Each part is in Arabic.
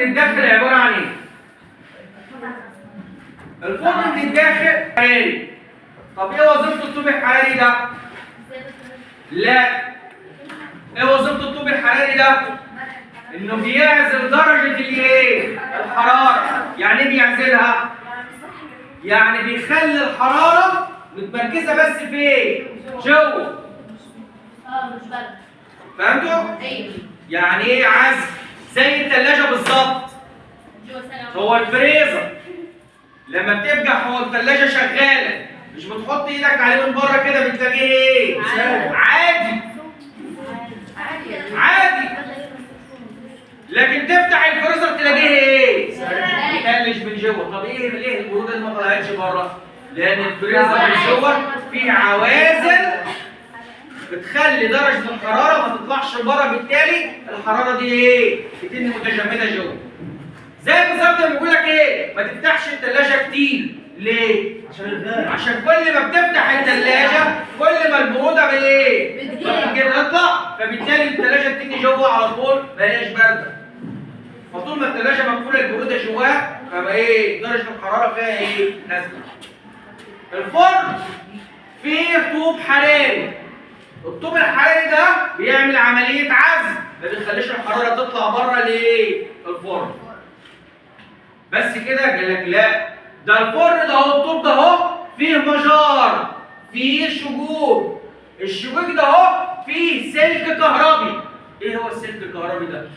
الداخل عباره عن ايه؟ الفرن من الداخل حراري. طب ايه وظيفه الطوب الحراري ده؟ لا. ايه وظيفه الطوب الحراري ده؟ انه بيعزل درجه الايه؟ الحراره. يعني ايه بيعزلها؟ يعني بيخلي الحراره متمركزه بس فين؟ جوه. مش برد. فهمتوا؟ ايوه. يعني ايه عزل؟ زي الثلاجه بالظبط. هو الفريزر لما بتبقى هو الثلاجه شغاله مش بتحط ايدك عليه من بره كده بتلاقيه ايه؟ عادي. عادي. لكن تفتح الفريزر تلاقيه ايه؟ يتلج من جوه. طب ليه البروده اللي ما طلعتش بره؟ لان الفريزر من جوه فيه عوازل بتخلي درجه الحراره ما تطلعش بره، بالتالي الحراره دي ايه؟ بتبقى متجمده جوه. زي بالظبط لما بيقول لك ايه؟ ما تفتحش الثلاجه كتير. ليه؟ عشان كل ما بتفتح الثلاجه كل ما البروده بايه؟ بتطلع، فبالتالي الثلاجه بتيجي جوه على طول ما هياش بارده. فطول ما الثلاجه مقفوله البروده جواها فبقى ايه؟ درجه الحراره فيها ايه؟ نازله. الفرن فيه طوب حراري. الطوب الحراري ده بيعمل عمليه عزل، ما بيخليش الحراره تطلع بره ليه؟ الفرن. بس كده؟ قال لك لا، ده الفرن ده اهو، الطوب ده اهو فيه مجار، فيه شجوك. الشجوك ده اهو فيه سلك كهربي. ايه هو السلك الكهربي ده؟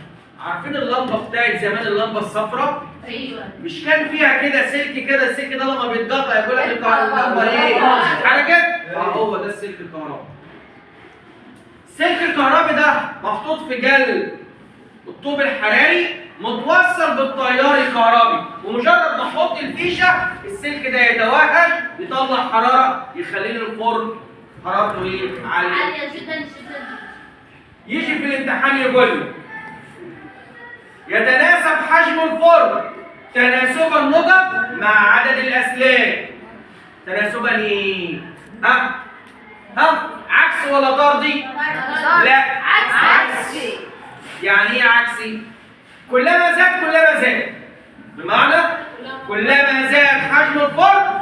عارفين اللمبه بتاعت زمان، اللمبه الصفراء؟ ايوه. مش كان فيها كده سلك كده؟ السلك ده لما بيتقطع يقول لك اللمبه ايه؟ حركت؟ هو ده السلك الكهربي. السلك الكهربي ده محطوط في جلد الطوب الحراري متوصل بالتيار الكهربي، ومجرد ما احط الفيشه السلك ده يتوهج يطلع حراره يخلي لي الفرن حرارته ايه؟ عاليه جدا. يجي في الامتحان يقول له يتناسب حجم الفرن تناسب النقط مع عدد الاسلاك. تناسبا ايه؟ ها؟ عكسي ولا طردي؟ لا، عكسي. يعني ايه عكسي؟ كلما زاد بمعنى كلما زاد حجم الفرن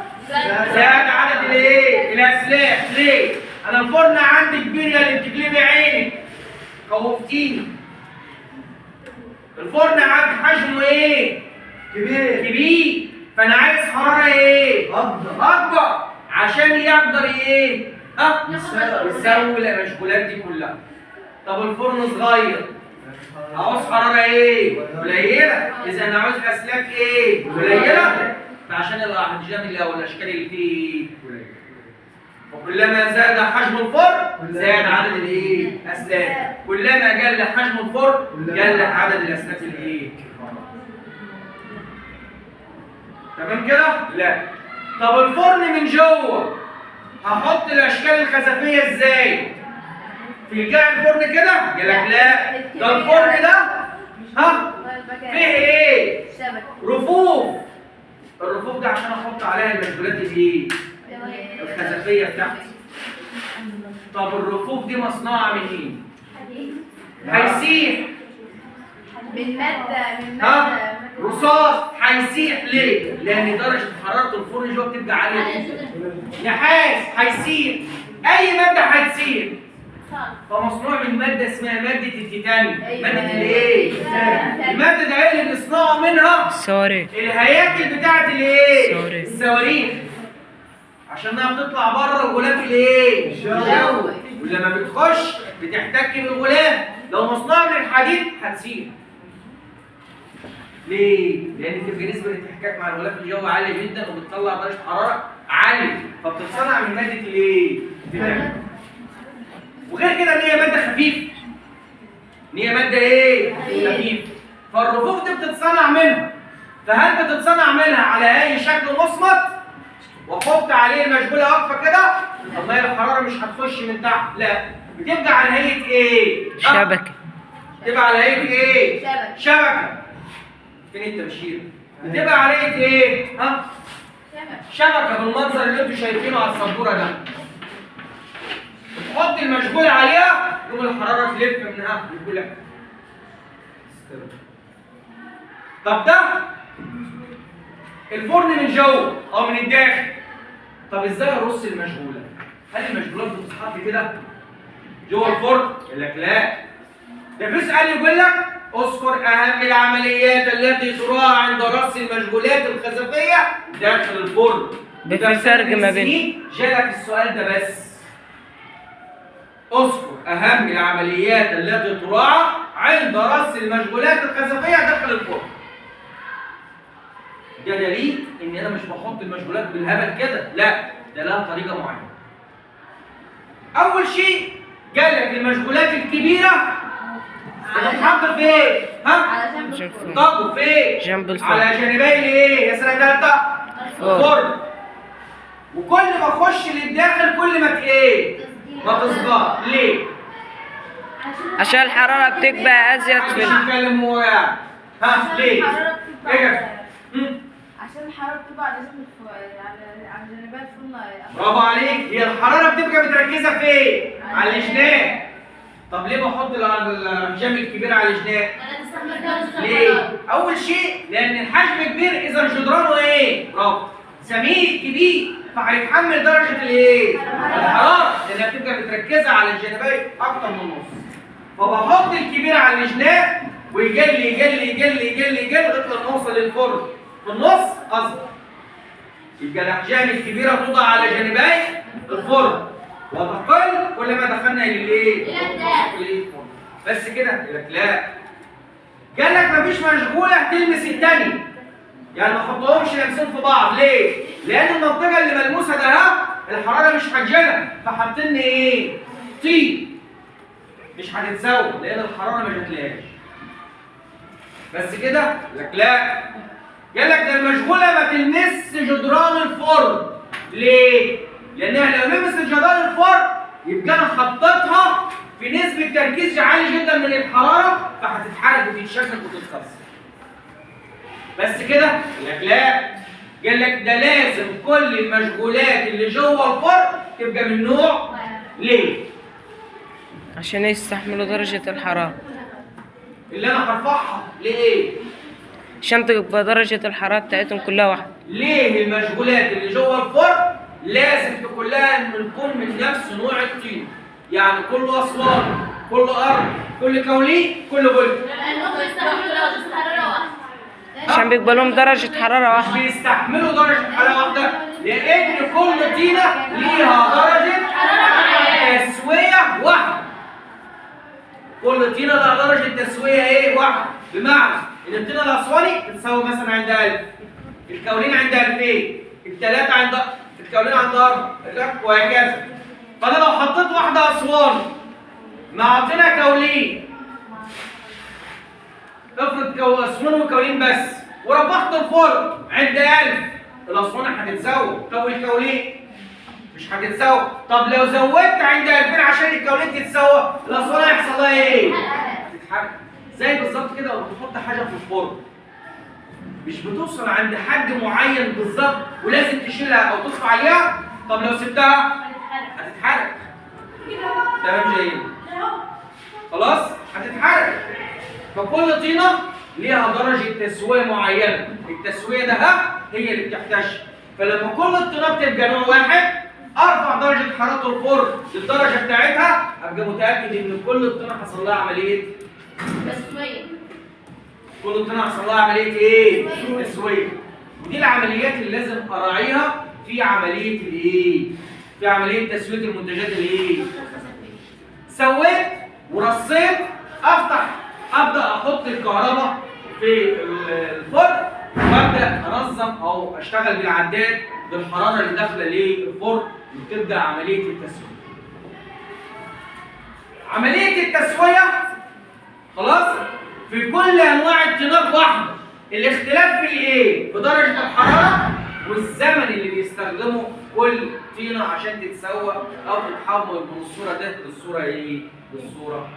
زاد عدد الايه؟ الاسلاك. ليه؟ انا الفرن عندي كبير يا اللي بتقلبي عينك، خوفتيني. الفرن عندي حجمه ايه؟ كبير، فانا عايز حراره ايه؟ اكبر عشان يقدر ايه؟ يسوي المشغولات دي كلها. طب الفرن صغير عاوز حراره ايه؟ قليله، اذا انا عاوز اسلاك ايه؟ قليله، فعشان الاحجام اللي او الاشكال اللي فيه قليله. وكلما زاد حجم الفرن زاد عدد الايه؟ اسلاك. كلما قل حجم الفرن قل عدد الاسلاك الايه؟ تمام كده؟ لا. طب الفرن من جوه هحط الاشكال الخزفيه ازاي؟ في جهه الفرن كده؟ قال لك لا، ده الفرن ده فيه ايه؟ رفوف. الرفوف ده عشان احط عليها المشغولات الايه؟ الخزفيه بتاعتي. طب الرفوف دي مصنوعه من ايه؟ هيسيح من ماده رصاص. هيسيح ليه؟ لان درجه حراره الفرن جوه بتبقى عاليه. نحاس هيسيح، اي ماده هتسيح. فمصنوع من ماده اسمها ماده التيتانيوم. ماده الايه؟ الماده ده ايه اللي بنصنعه منها؟ الصواريخ. الهياكل بتاعت الايه؟ الصواريخ. عشانها بتطلع بره الغلاف الايه؟ الجوي، ولما بتخش بتحتك بالغلاف. لو مصنوع من الحديد هتسيح. ليه؟ لان بتبقى نسبه الاحتكاك مع الغلاف الجوي عاليه جدا وبتطلع درجه حراره عاليه، فبتتصنع من ماده الايه؟ التيتانيوم. وغير كده ان هي ماده خفيفه. ان هي ماده ايه؟ خفيفه. فالرفوف دي بتتصنع منها. فهل بتتصنع منها على اي شكل مصمت واحط عليه المشغوله واقفه كده؟ طب ما هي الحراره مش هتخش من تحت. لا، بتبقى على هيئه ايه؟ شبكه. بتبقى على هيئه ايه؟ شبكه. فين التبشير؟ بتبقى على هيئه ايه؟ شبكه بالمنظر اللي انتوا شايفينه على السبوره ده. تحط المشغول عليها يقوم الحراره تلف منها لكل طب ده الفرن من جوه او من الداخل. طب ازاي ارص المشغوله؟ هل المشغولات بتتحط كده جوه الفرن؟ يقول لك لا، ده في سؤال يقول لك اذكر اهم العمليات التي تراعى عند رص المشغولات الخزفيه داخل الفرن. ده في فرق ما بين جالك السؤال ده بس. اذكر اهم العمليات التي تراعى عند رص المشغولات الخزفيه داخل الفرن. ده دليل ان انا مش بحط المشغولات بالهبل كده، لا، ده لها طريقه معينه. اول شيء قال لك المشغولات الكبيره بتتحط فين؟ ها؟ على جنب الفرن. طب فين؟ جنب الفرن. على جانبي الايه؟ يا سنه ثالثه الفرن. وكل ما اخش للداخل كل ما ايه؟ ما تصغر. ليه؟ عشان الحرارة بتبقى أزيد مش في هنتكلم هو يعني. ها ليه؟ عشان الحرارة بتبقى على جنب على جانبي الفرن. برافو عليك، هي الحراره بتبقى متركزه فين؟ على الجناب. طب ليه بحط الحجم الكبير على الجناب؟ ليه؟ اول شيء لان الحجم كبير اذا جدرانه ايه؟ برافو، سميك كبير فهيتحمل درجه الايه؟ الحراره لانها بتبقى متركزه على الجانبين اكتر من النص. فبحط الكبير على الجناب ويجلي يجلي يجلي يجلي يجلي لغايه لما اوصل للفرن في النص اصغر. يبقى الاحجام الكبيره توضع على جانبي الفرن وتقل كل ما دخلنا للايه؟ للفرن. بس كده؟ يقول لك لا. قال لك مفيش مشغوله تلمس الثانيه. يعني ما احطهمش لامسين في بعض، ليه؟ لان المنطقه اللي ملموسه ده الحراره مش هتجيلها، فحاطين ايه؟ طين. مش هتتزود لان الحراره ما جاتلهاش. بس كده؟ يقول لك لا. قال لك ده المشغوله ما تلمس جدران الفرن. ليه؟ لانها لو لمست جدران الفرن يبقى انا حطيتها في نسبه تركيز عالي جدا من الحراره فهتتحرق وتتشكل وتتكسر. بس كده؟ يقول لك لا. قال لك ده لازم كل المشغولات اللي جوه الفرن تبقى من نوع ليه؟ عشان يستحملوا درجة الحرارة. اللي انا هرفعها ليه؟ عشان تبقى درجة الحرارة بتاعتهم كلها واحدة. ليه المشغولات اللي جوه الفرن لازم تكون تكون من نفس نوع الطين؟ يعني كله اسوار، كله ارض، كل كولين، كل بلد. عشان بيبقى لهم درجة حرارة مش واحدة. بيستحملوا درجة حرارة واحدة لأن كل طينة ليها درجة تسوية واحدة. كل طينة لها درجة تسوية إيه؟ واحدة. بمعنى إن الطينة الأسواني بتساوي مثلا عند 1000، الكولين عند 2000، الثلاثة عند الكولين عند 4 وهكذا. فأنا لو حطيت واحدة أسواني مع طينة كولين، افرض اسوان وكولين بس ورفعت الفرن عند 1000، الاسوان هتتزود. طب والكولين مش هتتزود. طب لو زودت عند 2000 عشان الكولين تتسوى الاسوان هيحصل لها ايه؟ هتتحرق. زي بالظبط كده لو بتحط حاجه في الفرن مش بتوصل عند حد معين بالظبط ولازم تشيلها او تطفي عليها. طب لو سبتها هتتحرق. تمام جايين؟ خلاص هتتحرق. فكل طينة ليها درجة تسوية معينة، التسوية ده هي اللي بتحتاجها. فلما كل الطينات تبقى نوع واحد ارفع درجة حرارة الفرن للدرجة بتاعتها ابقى متأكد ان كل الطينة حصل لها عملية تسوية. كل الطينة حصل لها عملية ايه؟ تسوية. ودي العمليات اللي لازم اراعيها في عملية الايه؟ في عملية تسوية المنتجات الايه؟ سويت ورصيت ابدا احط الكهرباء في الفرن وابدا انظم او اشتغل بالعداد بالحراره اللي داخله للفرن وتبدا عمليه التسويه. عمليه التسويه خلاص في كل انواع الطينات واحده، الاختلاف في الايه؟ في درجه الحراره والزمن اللي بيستخدمه كل طينه عشان تتسوى او تتحول من الصوره ده للصوره ايه؟ للصوره.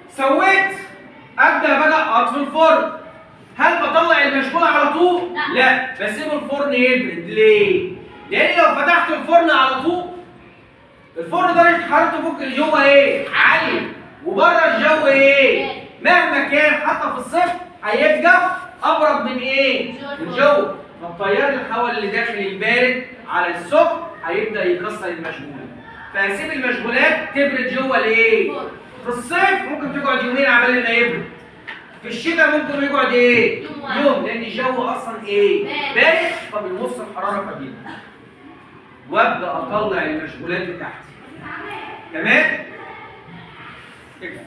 سويت ابدا بقى اطفي الفرن. هل بطلع المشغول على طول؟ لا، بسيب الفرن يبرد. ليه؟ لان لو فتحت الفرن على طول الفرن درجه حرارته فوق جوه ايه؟ عاليه وبره الجو ايه؟ مهما كان حتى في الصيف هيبقى ابرد من ايه؟ من جوه. فالتيار الهواء اللي داخل البارد على السخن هيبدا يكسر المشغول، فهسيب المشغولات تبرد جوه الايه؟ في الصيف ممكن تقعد يومين عبال ما يبرد. في الشتاء ممكن يقعد ايه؟ يوم، لان الجو اصلا ايه؟ بارد، فبيمص الحراره فبيبرد. وابدا اطلع المشغولات بتاعتي. تمام؟ كده.